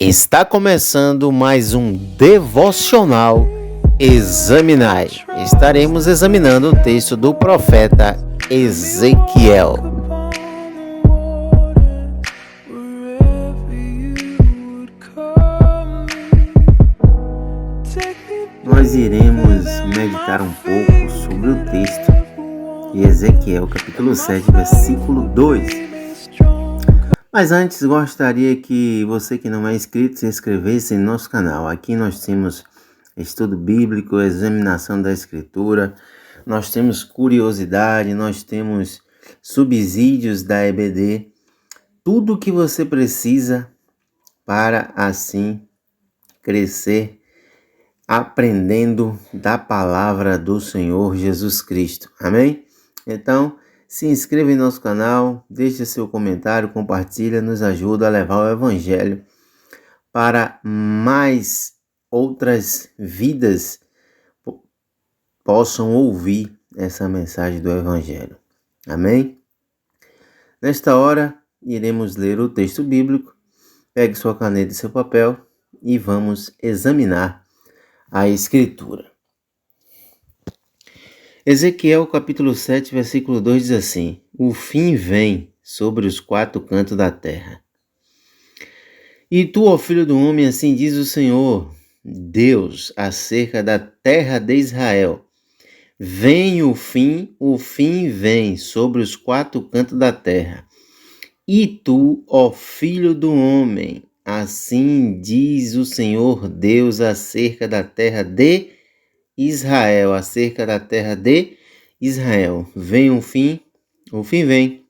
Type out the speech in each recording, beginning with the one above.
Está começando mais um devocional Examinai. Estaremos examinando o texto do profeta Ezequiel. Nós iremos meditar um pouco sobre o texto de Ezequiel, capítulo 7, versículo 2. Mas antes, gostaria que você que não é inscrito se inscrevesse em nosso canal. Aqui nós temos estudo bíblico, examinação da escritura, nós temos curiosidade, nós temos subsídios da EBD, tudo o que você precisa para assim crescer aprendendo da palavra do Senhor Jesus Cristo. Amém? Então, se inscreva em nosso canal, deixe seu comentário, compartilha, nos ajuda a levar o Evangelho para mais outras vidas possam ouvir essa mensagem do Evangelho. Amém? Nesta hora, iremos ler o texto bíblico. Pegue sua caneta e seu papel e vamos examinar a Escritura. Ezequiel capítulo 7, versículo 2 diz assim: O fim vem sobre os quatro cantos da terra. E tu, ó filho do homem, assim diz o Senhor, Deus, acerca da terra de Israel. Vem o fim vem sobre os quatro cantos da terra. E tu, ó filho do homem, assim diz o Senhor Deus acerca da terra de Israel, acerca da terra de Israel. Vem o fim vem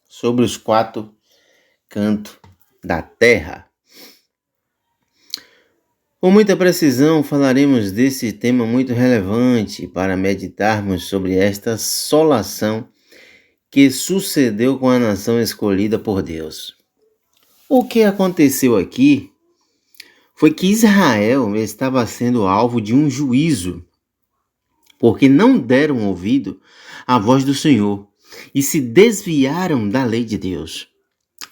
sobre os quatro cantos da terra. Com muita precisão falaremos desse tema muito relevante para meditarmos sobre esta assolação que sucedeu com a nação escolhida por Deus. O que aconteceu aqui foi que Israel estava sendo alvo de um juízo, porque não deram ouvido à voz do Senhor e se desviaram da lei de Deus,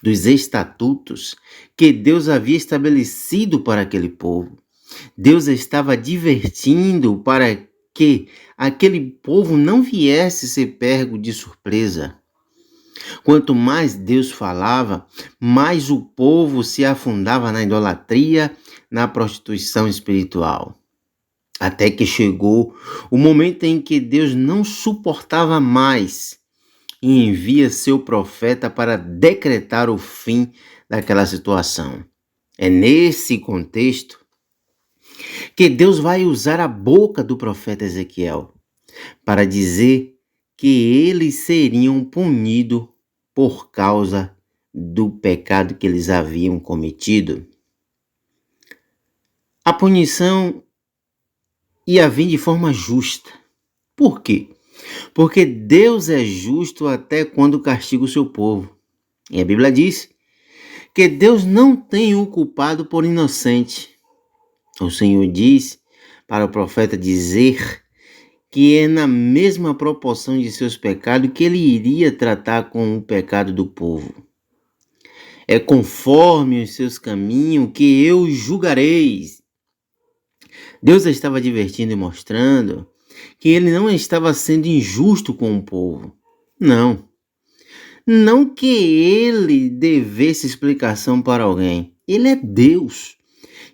dos estatutos que Deus havia estabelecido para aquele povo. Deus estava advertindo para que aquele povo não viesse ser pego de surpresa. Quanto mais Deus falava, mais o povo se afundava na idolatria, na prostituição espiritual. Até que chegou o momento em que Deus não suportava mais e envia seu profeta para decretar o fim daquela situação. É nesse contexto que Deus vai usar a boca do profeta Ezequiel para dizer que eles seriam punidos por causa do pecado que eles haviam cometido. A punição ia vir de forma justa. Por quê? Porque Deus é justo até quando castiga o seu povo. E a Bíblia diz que Deus não tem o culpado por inocente. O Senhor diz para o profeta dizer que é na mesma proporção de seus pecados que ele iria tratar com o pecado do povo. É conforme os seus caminhos que eu julgarei. Deus estava advertindo e mostrando que ele não estava sendo injusto com o povo. Não. Não que ele devesse explicação para alguém. Ele é Deus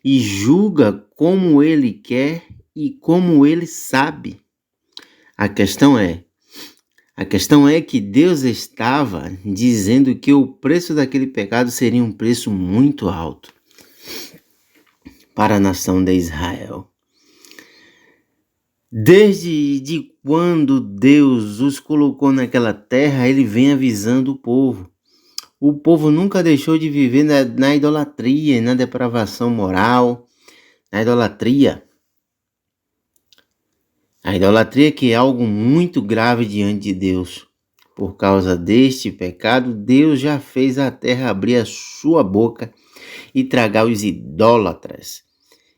e julga como ele quer e como ele sabe. A questão é que Deus estava dizendo que o preço daquele pecado seria um preço muito alto para a nação de Israel. Desde quando Deus os colocou naquela terra, ele vem avisando o povo. O povo nunca deixou de viver na idolatria, na depravação moral, na idolatria. A idolatria que é algo muito grave diante de Deus. Por causa deste pecado, Deus já fez a terra abrir a sua boca e tragar os idólatras.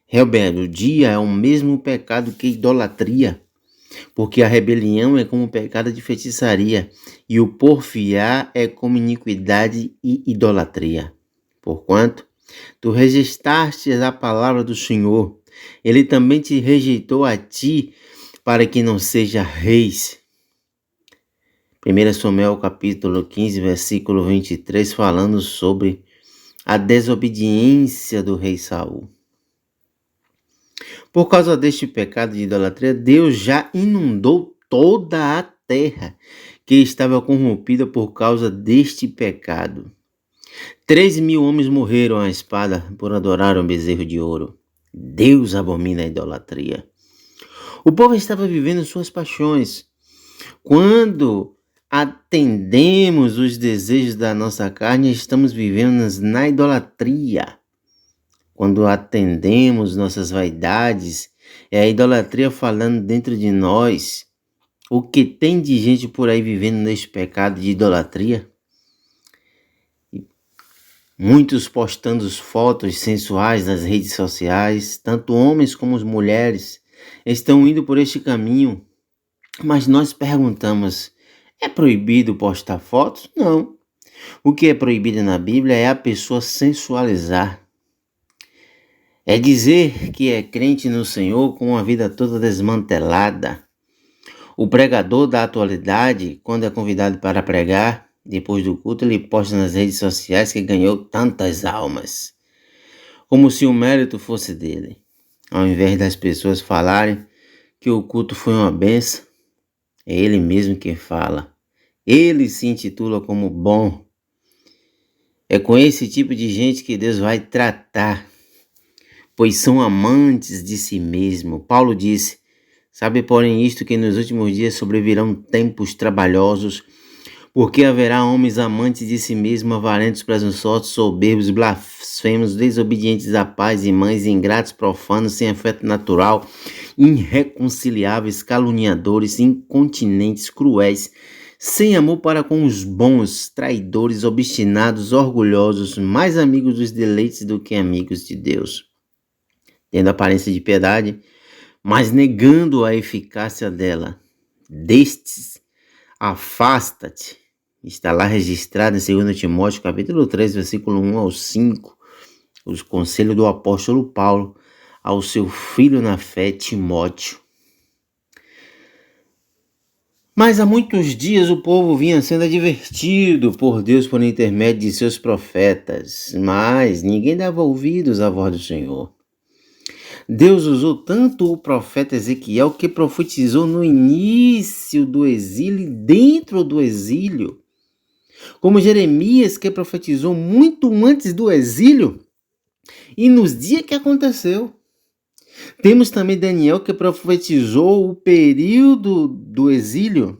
Rebeldia é o mesmo pecado que idolatria, porque a rebelião é como pecado de feitiçaria e o porfiar é como iniquidade e idolatria. Porquanto Tu rejeitaste a palavra do Senhor. Ele também te rejeitou a ti para que não seja reis. 1 Samuel capítulo 15, versículo 23, falando sobre a desobediência do rei Saul. Por causa deste pecado de idolatria, Deus já inundou toda a terra que estava corrompida por causa deste pecado. 3.000 homens morreram à espada por adorar um bezerro de ouro. Deus abomina a idolatria. O povo estava vivendo suas paixões. Quando atendemos os desejos da nossa carne, estamos vivendo na idolatria. Quando atendemos nossas vaidades, é a idolatria falando dentro de nós. O que tem de gente por aí vivendo nesse pecado de idolatria? Muitos postando fotos sensuais nas redes sociais, tanto homens como as mulheres estão indo por este caminho. Mas nós perguntamos, é proibido postar fotos? Não. O que é proibido na Bíblia é a pessoa sensualizar. É dizer que é crente no Senhor com a vida toda desmantelada. O pregador da atualidade, quando é convidado para pregar, depois do culto, ele posta nas redes sociais que ganhou tantas almas, como se o mérito fosse dele. Ao invés das pessoas falarem que o culto foi uma benção, é ele mesmo que fala. Ele se intitula como bom. É com esse tipo de gente que Deus vai tratar, pois são amantes de si mesmo. Paulo disse, sabe porém isto, que nos últimos dias sobrevirão tempos trabalhosos, porque haverá homens amantes de si mesmo, avarentos, presunçosos, soberbos, blasfemos, desobedientes à pais e mães, ingratos, profanos, sem afeto natural, irreconciliáveis, caluniadores, incontinentes, cruéis, sem amor para com os bons, traidores, obstinados, orgulhosos, mais amigos dos deleites do que amigos de Deus, tendo aparência de piedade, mas negando a eficácia dela. Destes, afasta-te. Está lá registrado em 2 Timóteo, capítulo 3, versículo 1 ao 5, os conselhos do apóstolo Paulo ao seu filho na fé, Timóteo. Mas há muitos dias o povo vinha sendo advertido por Deus por intermédio de seus profetas, mas ninguém dava ouvidos à voz do Senhor. Deus usou tanto o profeta Ezequiel, que profetizou no início do exílio e dentro do exílio, como Jeremias, que profetizou muito antes do exílio e nos dias que aconteceu. Temos também Daniel, que profetizou o período do exílio,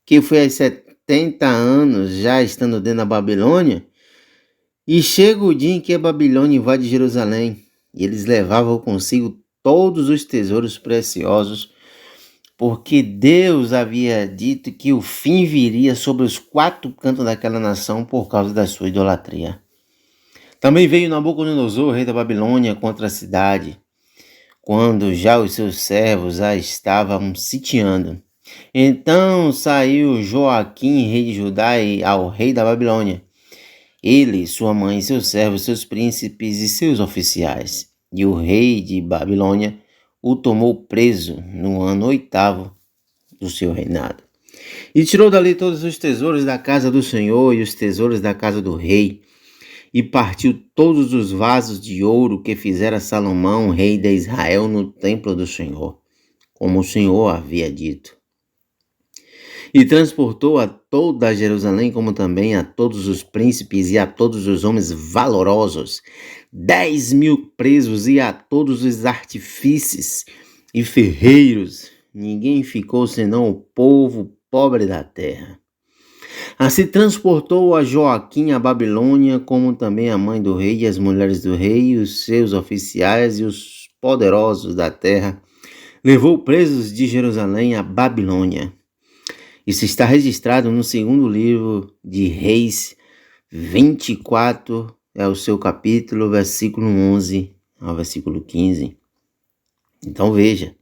que foi aos 70 anos, já estando dentro da Babilônia, e chega o dia em que a Babilônia invade Jerusalém, e eles levavam consigo todos os tesouros preciosos, porque Deus havia dito que o fim viria sobre os 4 cantos daquela nação por causa da sua idolatria. Também veio Nabucodonosor, rei da Babilônia, contra a cidade, quando já os seus servos a estavam sitiando. Então saiu Joaquim, rei de Judá, ao rei da Babilônia, ele, sua mãe, seus servos, seus príncipes e seus oficiais. E o rei de Babilônia o tomou preso no ano 8º do seu reinado. E tirou dali todos os tesouros da casa do Senhor e os tesouros da casa do rei, e partiu todos os vasos de ouro que fizera Salomão, rei de Israel, no templo do Senhor, como o Senhor havia dito. E transportou a toda Jerusalém, como também a todos os príncipes e a todos os homens valorosos, 10.000 presos e a todos os artífices e ferreiros. Ninguém ficou senão o povo pobre da terra. Assim transportou a Joaquim a Babilônia, como também a mãe do rei e as mulheres do rei, e os seus oficiais e os poderosos da terra. Levou presos de Jerusalém a Babilônia. Isso está registrado no 2º livro de Reis 24, é o seu capítulo, versículo 11 ao versículo 15. Então veja,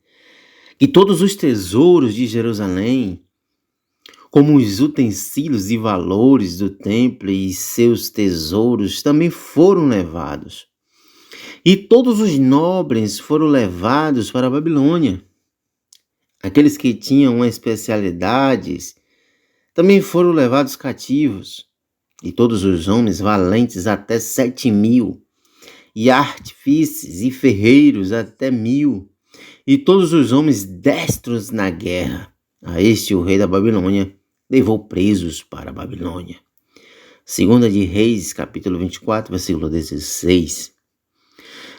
que todos os tesouros de Jerusalém, como os utensílios e valores do templo e seus tesouros também foram levados. E todos os nobres foram levados para a Babilônia. Aqueles que tinham especialidades também foram levados cativos. E todos os homens valentes até 7.000, e artífices e ferreiros até 1.000, e todos os homens destros na guerra. A este o rei da Babilônia levou presos para a Babilônia. 2 de Reis, capítulo 24, versículo 16.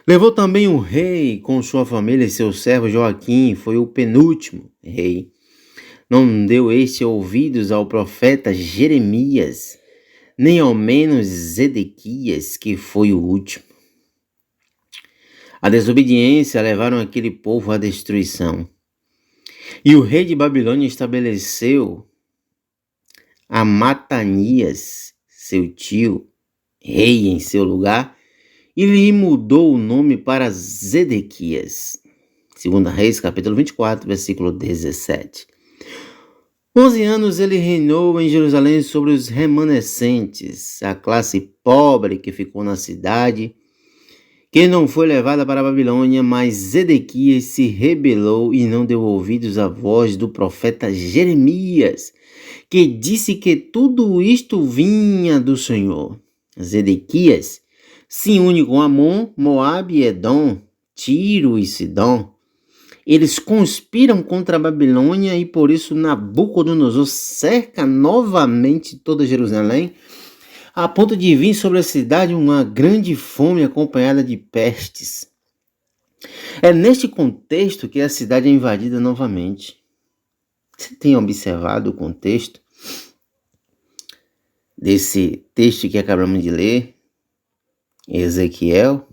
Levou também o rei com sua família e seu servo Joaquim, foi o penúltimo rei. Não deu este ouvidos ao profeta Jeremias, nem ao menos Zedequias, que foi o último. A desobediência levaram aquele povo à destruição. E o rei de Babilônia estabeleceu a Matanias, seu tio, rei em seu lugar, e lhe mudou o nome para Zedequias. 2 Reis, capítulo 24, versículo 17. 11 anos ele reinou em Jerusalém sobre os remanescentes, a classe pobre que ficou na cidade, que não foi levada para a Babilônia, mas Zedequias se rebelou e não deu ouvidos à voz do profeta Jeremias, que disse que tudo isto vinha do Senhor. Zedequias se une com Amon, Moabe e Edom, Tiro e Sidom. Eles conspiram contra a Babilônia e por isso Nabucodonosor cerca novamente toda Jerusalém, a ponto de vir sobre a cidade uma grande fome acompanhada de pestes. É neste contexto que a cidade é invadida novamente. Você tem observado o contexto desse texto que acabamos de ler? Ezequiel.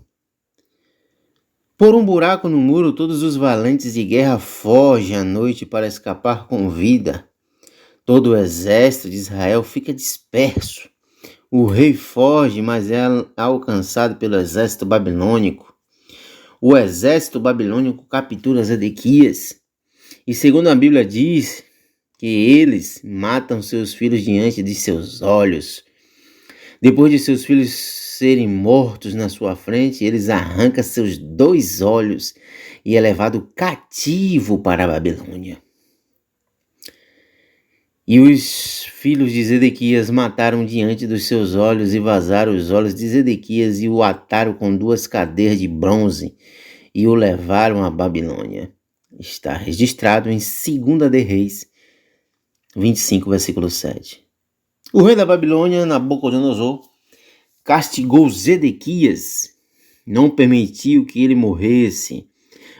Por um buraco no muro, todos os valentes de guerra fogem à noite para escapar com vida. Todo o exército de Israel fica disperso. O rei foge, mas é alcançado pelo exército babilônico. O exército babilônico captura Zedequias. E segundo a Bíblia diz que eles matam seus filhos diante de seus olhos. Depois de seus filhos serem mortos na sua frente, eles arrancam seus 2 olhos e é levado cativo para a Babilônia. E os filhos de Zedequias mataram diante dos seus olhos e vazaram os olhos de Zedequias e o ataram com 2 cadeias de bronze e o levaram à Babilônia. Está registrado em 2 de Reis 25, versículo 7. O rei da Babilônia, Nabucodonosor, castigou Zedequias, não permitiu que ele morresse,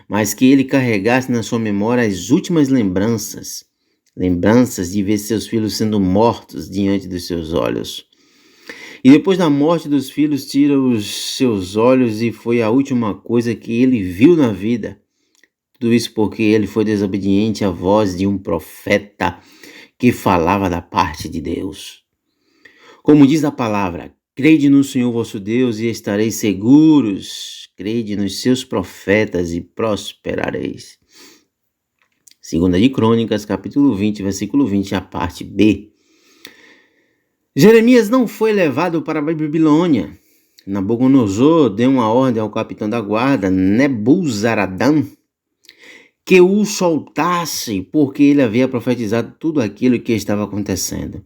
mas que ele carregasse na sua memória as últimas lembranças de ver seus filhos sendo mortos diante dos seus olhos. E depois da morte dos filhos, tira os seus olhos e foi a última coisa que ele viu na vida. Tudo isso porque ele foi desobediente à voz de um profeta que falava da parte de Deus. Como diz a palavra, crede no Senhor vosso Deus e estareis seguros. Crede nos seus profetas e prosperareis. 2 de Crônicas, capítulo 20, versículo 20, a parte B. Jeremias não foi levado para a Babilônia. Nabucodonosor deu uma ordem ao capitão da guarda, Nebuzaradã, que o soltasse, porque ele havia profetizado tudo aquilo que estava acontecendo.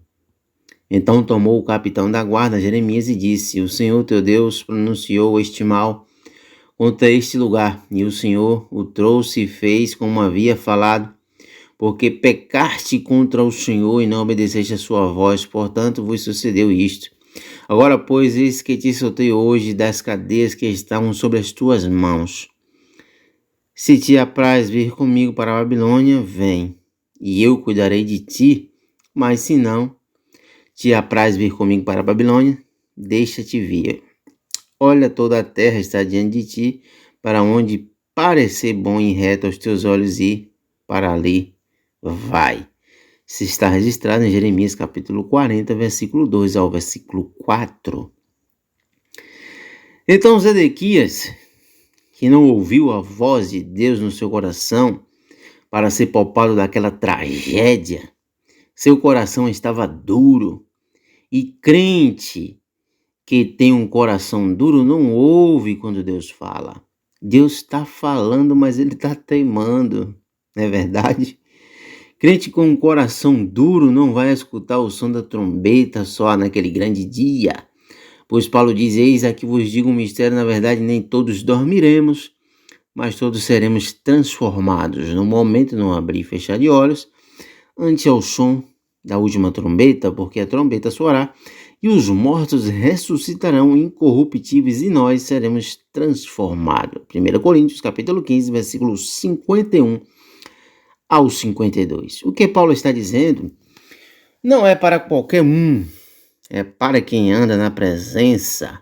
Então tomou o capitão da guarda, Jeremias, e disse: o Senhor teu Deus pronunciou este mal contra este lugar, e o Senhor o trouxe e fez como havia falado, porque pecaste contra o Senhor e não obedeceste a sua voz, portanto vos sucedeu isto. Agora, pois, eis que te soltei hoje das cadeias que estavam sobre as tuas mãos. Se te apraz vir comigo para a Babilônia, vem, e eu cuidarei de ti, mas se não te apraz vir comigo para a Babilônia, deixa-te vir. Olha, toda a terra está diante de ti, para onde parecer bom e reto aos teus olhos, e para ali vai. Isso está registrado em Jeremias capítulo 40, versículo 2 ao versículo 4. Então Zedequias, que não ouviu a voz de Deus no seu coração para ser poupado daquela tragédia, seu coração estava duro. E crente que tem um coração duro não ouve quando Deus fala. Deus está falando, mas ele está teimando, não é verdade? Crente com um coração duro não vai escutar o som da trombeta só naquele grande dia. Pois Paulo diz, eis aqui vos digo um mistério, na verdade nem todos dormiremos, mas todos seremos transformados no momento, não abrir e fechar de olhos, ante ao som da última trombeta, porque a trombeta soará, e os mortos ressuscitarão incorruptíveis e nós seremos transformados. 1 Coríntios, capítulo 15, versículos 51 ao 52. O que Paulo está dizendo não é para qualquer um, é para quem anda na presença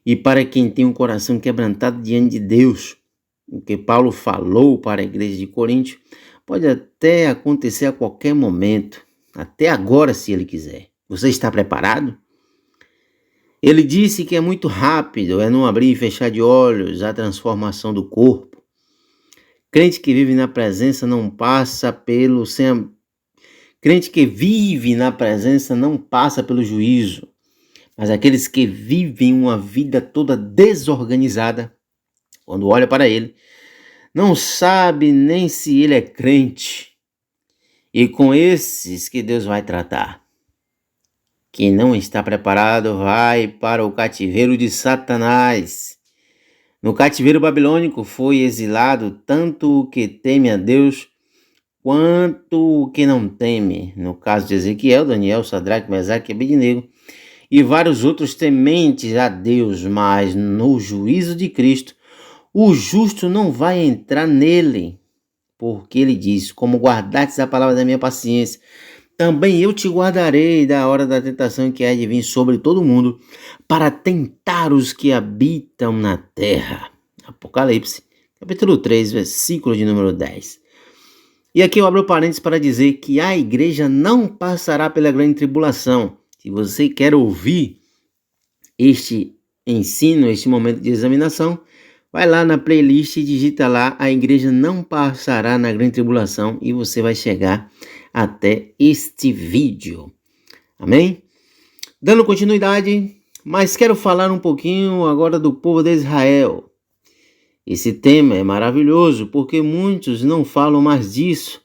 e para quem tem um coração quebrantado diante de Deus. O que Paulo falou para a igreja de Corinto pode até acontecer a qualquer momento, até agora, se ele quiser. Você está preparado? Ele disse que é muito rápido, é não abrir e fechar de olhos a transformação do corpo. Crente que vive na presença não passa pelo... Crente que vive na presença não passa pelo juízo, mas aqueles que vivem uma vida toda desorganizada, quando olha para ele, não sabe nem se ele é crente. E com esses que Deus vai tratar. Quem não está preparado vai para o cativeiro de Satanás. No cativeiro babilônico foi exilado tanto o que teme a Deus quanto o que não teme. No caso de Ezequiel, Daniel, Sadraque, Mesaque e Abednego, e vários outros tementes a Deus, mas no juízo de Cristo, o justo não vai entrar nele, porque ele diz, como guardastes a palavra da minha paciência, também eu te guardarei da hora da tentação que há de vir sobre todo mundo, para tentar os que habitam na terra. Apocalipse, capítulo 3, versículo de número 10. E aqui eu abro parênteses para dizer que a igreja não passará pela grande tribulação. Se você quer ouvir este ensino, este momento de examinação, vai lá na playlist e digita lá, a igreja não passará na grande tribulação, e você vai chegar até este vídeo. Amém? Dando continuidade, mas quero falar um pouquinho agora do povo de Israel. Esse tema é maravilhoso porque muitos não falam mais disso.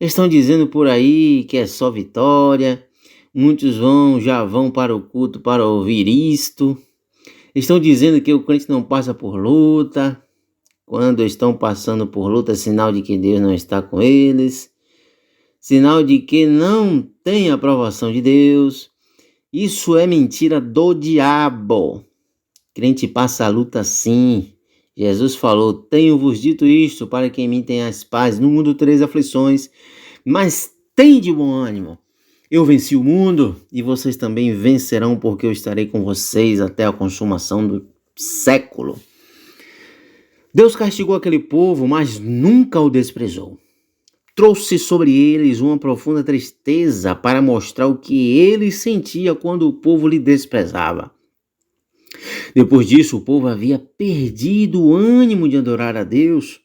Estão dizendo por aí que é só vitória. Muitos já vão para o culto para ouvir isto. Estão dizendo que o crente não passa por luta. Quando estão passando por luta, é sinal de que Deus não está com eles. Sinal de que não tem aprovação de Deus. Isso é mentira do diabo. Crente passa a luta sim. Jesus falou, tenho-vos dito isto, para que em mim tenhas paz. No mundo tereis aflições, mas tende bom ânimo. Eu venci o mundo e vocês também vencerão, porque eu estarei com vocês até a consumação do século. Deus castigou aquele povo, mas nunca o desprezou. Trouxe sobre eles uma profunda tristeza para mostrar o que ele sentia quando o povo lhe desprezava. Depois disso, o povo havia perdido o ânimo de adorar a Deus.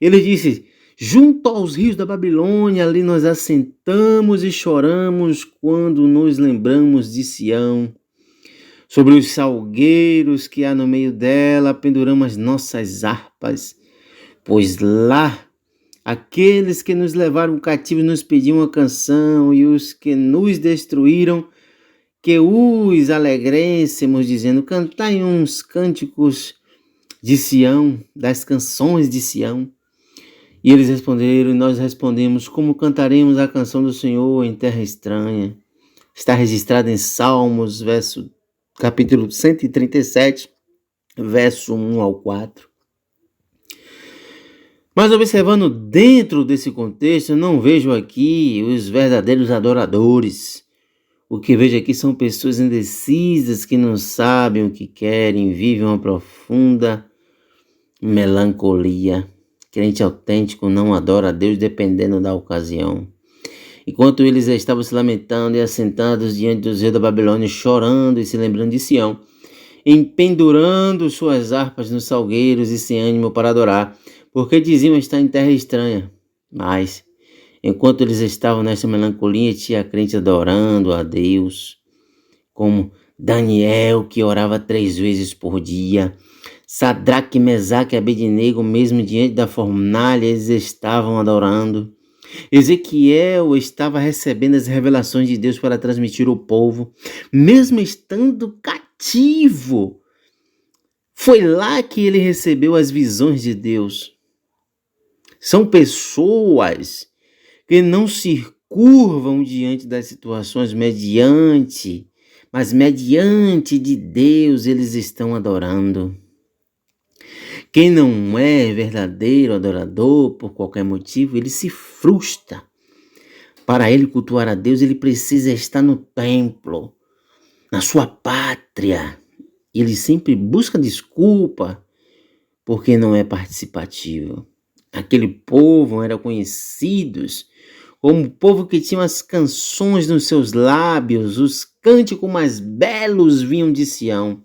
Ele disse, junto aos rios da Babilônia, ali nós assentamos e choramos quando nos lembramos de Sião. Sobre os salgueiros que há no meio dela, penduramos as nossas harpas, pois lá aqueles que nos levaram cativos nos pediam uma canção, e os que nos destruíram, que os alegrêssemos, dizendo, cantai uns cânticos de Sião, das canções de Sião. E eles responderam, e nós respondemos, como cantaremos a canção do Senhor em terra estranha? Está registrado em Salmos, capítulo 137, verso 1 ao 4. Mas observando dentro desse contexto, eu não vejo aqui os verdadeiros adoradores. O que vejo aqui são pessoas indecisas que não sabem o que querem, vivem uma profunda melancolia. Crente autêntico não adora a Deus dependendo da ocasião. Enquanto eles estavam se lamentando e assentados diante dos reis da Babilônia, chorando e se lembrando de Sião, empendurando suas harpas nos salgueiros e sem ânimo para adorar, porque diziam estar em terra estranha. Mas Enquanto eles estavam nessa melancolia, tinha crente adorando a Deus, como Daniel, que orava 3 vezes por dia. Sadraque, Mesaque e Abednego, mesmo diante da fornalha, eles estavam adorando. Ezequiel estava recebendo as revelações de Deus para transmitir ao povo, mesmo estando cativo. Foi lá que ele recebeu as visões de Deus. São pessoas que não se curvam diante das situações mas mediante de Deus eles estão adorando. Quem não é verdadeiro adorador por qualquer motivo, ele se frustra. Para ele cultuar a Deus, ele precisa estar no templo, na sua pátria. Ele sempre busca desculpa porque não é participativo. Aquele povo era conhecidos como o povo que tinha as canções nos seus lábios, os cânticos mais belos vinham de Sião.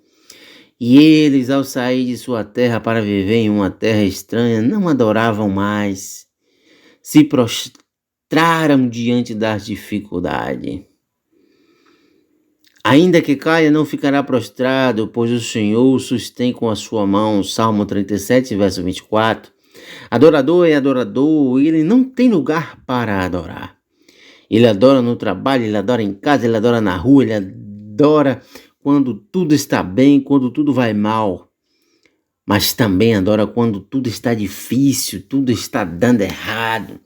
E eles, ao sair de sua terra para viver em uma terra estranha, não adoravam mais, se prostraram diante das dificuldades. Ainda que caia, não ficará prostrado, pois o Senhor o sustém com a sua mão. Salmo 37, verso 24. Adorador é adorador, ele não tem lugar para adorar. Ele adora no trabalho, ele adora em casa, ele adora na rua, ele adora quando tudo está bem, quando tudo vai mal. Mas também adora quando tudo está difícil, tudo está dando errado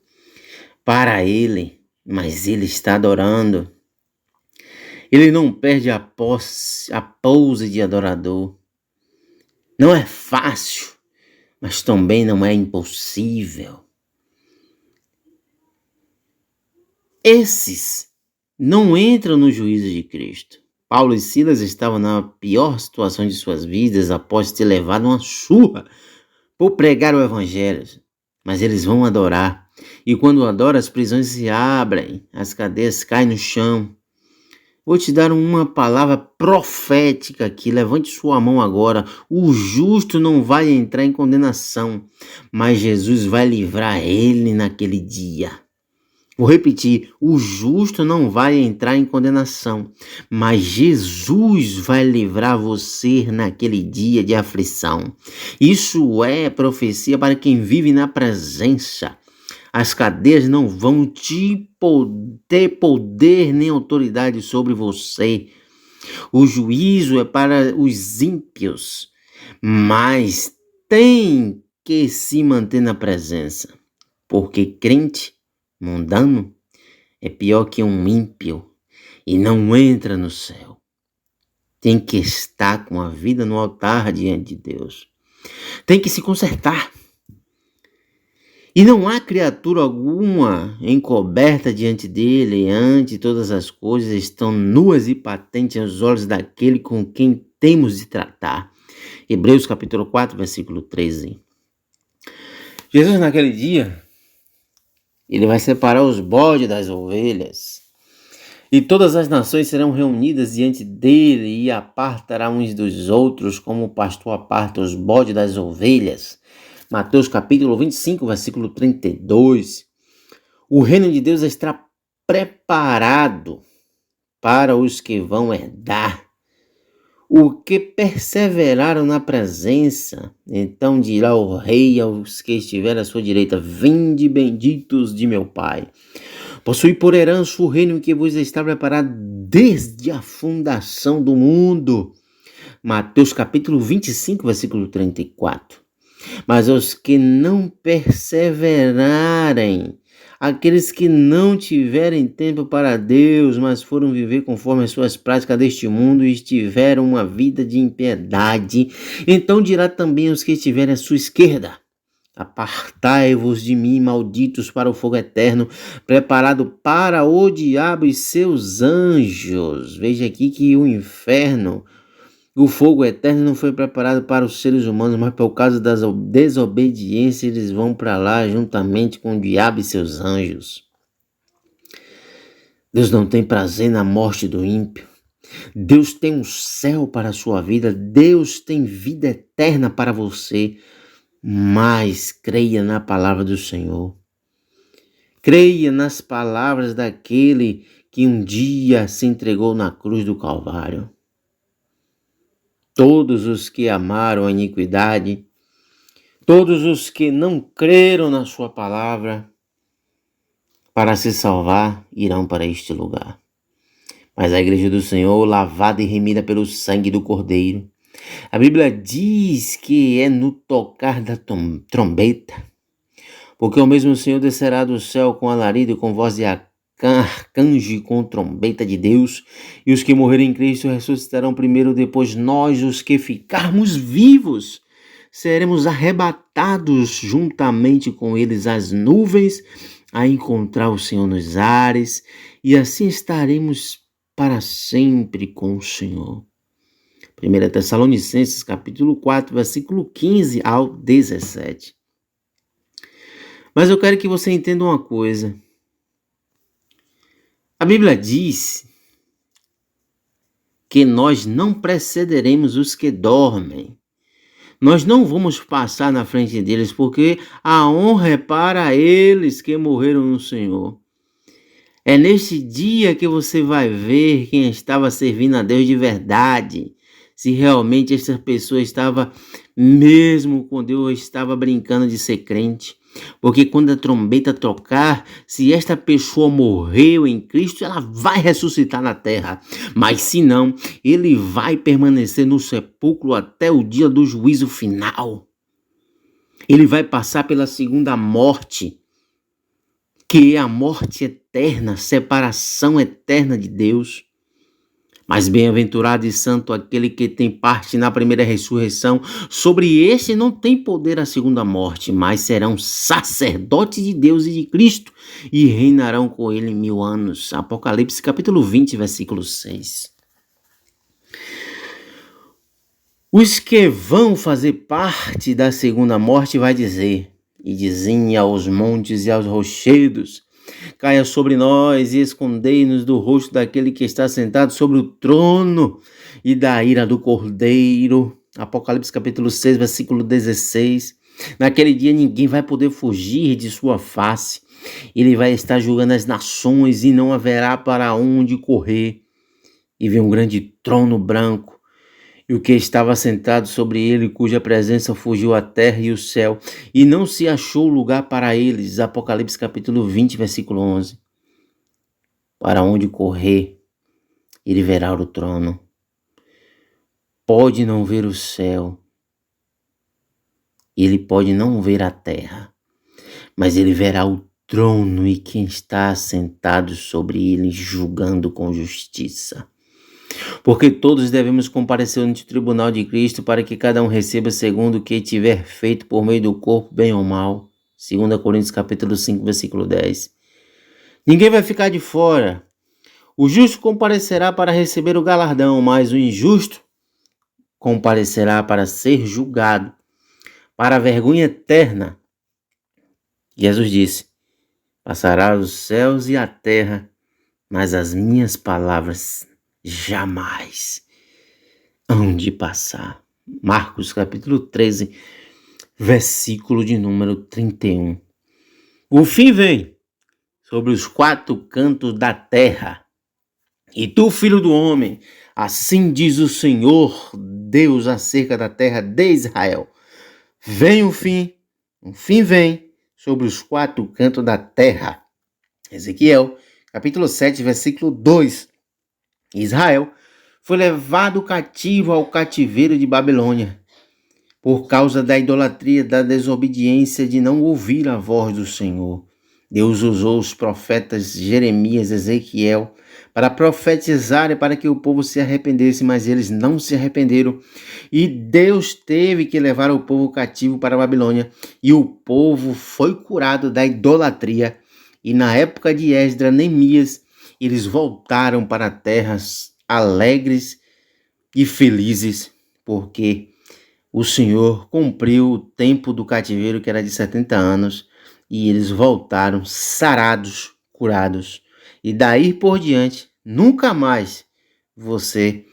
para ele, mas ele está adorando. Ele não perde a pose de adorador. Não é fácil, mas também não é impossível. Esses não entram no juízo de Cristo. Paulo e Silas estavam na pior situação de suas vidas após ter levado uma surra por pregar o evangelho. Mas eles vão adorar. E quando adoram, as prisões se abrem, as cadeias caem no chão. Vou te dar uma palavra profética aqui, levante sua mão agora. O justo não vai entrar em condenação, mas Jesus vai livrar ele naquele dia. Vou repetir, o justo não vai entrar em condenação, mas Jesus vai livrar você naquele dia de aflição. Isso é profecia para quem vive na presença. As cadeias não vão ter poder nem autoridade sobre você. O juízo é para os ímpios, mas tem que se manter na presença, porque crente mundano é pior que um ímpio e não entra no céu. Tem que estar com a vida no altar diante de Deus. Tem que se consertar. E não há criatura alguma encoberta diante dele, ante todas as coisas estão nuas e patentes aos olhos daquele com quem temos de tratar. Hebreus capítulo 4, versículo 13. Jesus naquele dia, ele vai separar os bodes das ovelhas, e todas as nações serão reunidas diante dele e apartará uns dos outros, como o pastor aparta os bodes das ovelhas. Mateus capítulo 25, versículo 32. O reino de Deus está preparado para os que vão herdar. O que perseveraram na presença, então dirá o rei aos que estiverem à sua direita: vinde benditos de meu Pai. Possui por herança o reino que vos está preparado desde a fundação do mundo. Mateus capítulo 25, versículo 34. Mas os que não perseverarem, aqueles que não tiverem tempo para Deus, mas foram viver conforme as suas práticas deste mundo e tiveram uma vida de impiedade, então dirá também aos que estiverem à sua esquerda: apartai-vos de mim, malditos, para o fogo eterno, preparado para o diabo e seus anjos. Veja aqui que o inferno, o fogo eterno, não foi preparado para os seres humanos, mas por causa da desobediência eles vão para lá juntamente com o diabo e seus anjos. Deus não tem prazer na morte do ímpio. Deus tem um céu para a sua vida. Deus tem vida eterna para você. Mas creia na palavra do Senhor. Creia nas palavras daquele que um dia se entregou na cruz do Calvário. Todos os que amaram a iniquidade, todos os que não creram na sua palavra para se salvar, irão para este lugar. Mas a igreja do Senhor, lavada e remida pelo sangue do Cordeiro, a Bíblia diz que é no tocar da trombeta, porque o mesmo Senhor descerá do céu com alarido e com voz de arcanjo e com trombeta de Deus, e os que morrerem em Cristo ressuscitarão primeiro, depois nós, os que ficarmos vivos, seremos arrebatados juntamente com eles às nuvens, a encontrar o Senhor nos ares, e assim estaremos para sempre com o Senhor. 1 Tessalonicenses capítulo 4, versículo 15 ao 17. Mas eu quero que você entenda uma coisa. A Bíblia diz que nós não precederemos os que dormem. Nós não vamos passar na frente deles, porque a honra é para eles que morreram no Senhor. É neste dia que você vai ver quem estava servindo a Deus de verdade. Se realmente essa pessoa estava mesmo com Deus, estava brincando de ser crente. Porque quando a trombeta tocar, se esta pessoa morreu em Cristo, ela vai ressuscitar na terra. Mas se não, ele vai permanecer no sepulcro até o dia do juízo final. Ele vai passar pela segunda morte, que é a morte eterna, separação eterna de Deus. Mas bem-aventurado e santo aquele que tem parte na primeira ressurreição. Sobre este não tem poder a segunda morte, mas serão sacerdotes de Deus e de Cristo e reinarão com ele 1000 anos. Apocalipse capítulo 20, versículo 6. Os que vão fazer parte da segunda morte vai dizer: e dizem aos montes e aos rochedos: caia sobre nós e escondei-nos do rosto daquele que está sentado sobre o trono e da ira do Cordeiro. Apocalipse capítulo 6, versículo 16. Naquele dia ninguém vai poder fugir de sua face. Ele vai estar julgando as nações e não haverá para onde correr. E viu um grande trono branco, e o que estava sentado sobre ele, cuja presença fugiu a terra e o céu, e não se achou lugar para eles. Apocalipse capítulo 20, versículo 11. Para onde correr, ele verá o trono. Pode não ver o céu, ele pode não ver a terra, mas ele verá o trono e quem está sentado sobre ele, julgando com justiça. Porque todos devemos comparecer ante o tribunal de Cristo, para que cada um receba segundo o que tiver feito por meio do corpo, bem ou mal. 2 Coríntios capítulo 5, versículo 10. Ninguém vai ficar de fora. O justo comparecerá para receber o galardão, mas o injusto comparecerá para ser julgado, para a vergonha eterna. Jesus disse: passará os céus e a terra, mas as minhas palavras jamais hão de passar. Marcos capítulo 13, versículo de número 31. O fim vem sobre os 4 cantos da terra. E tu, filho do homem, assim diz o Senhor Deus acerca da terra de Israel: vem o fim vem sobre os 4 cantos da terra. Ezequiel capítulo 7, versículo 2. Israel foi levado cativo ao cativeiro de Babilônia por causa da idolatria, da desobediência de não ouvir a voz do Senhor. Deus usou os profetas Jeremias e Ezequiel para profetizar e para que o povo se arrependesse, mas eles não se arrependeram. E Deus teve que levar o povo cativo para a Babilônia, e o povo foi curado da idolatria. E na época de Esdras, Neemias, eles voltaram para terras alegres e felizes, porque o Senhor cumpriu o tempo do cativeiro, que era de 70 anos, e eles voltaram sarados, curados. E daí por diante, nunca mais você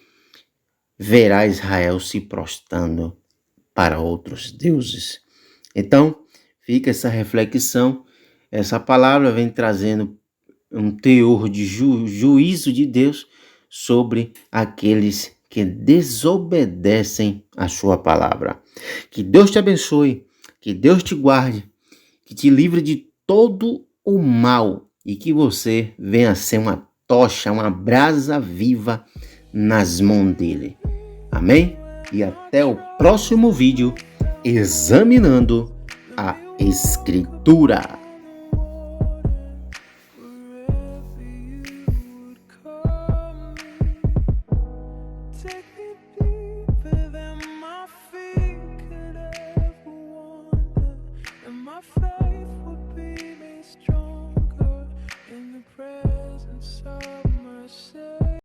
verá Israel se prostrando para outros deuses. Então, fica essa reflexão. Essa palavra vem trazendo um teor de juízo de Deus sobre aqueles que desobedecem a sua palavra. Que Deus te abençoe, que Deus te guarde, que te livre de todo o mal e que você venha a ser uma tocha, uma brasa viva nas mãos dele. Amém? E até o próximo vídeo examinando a Escritura.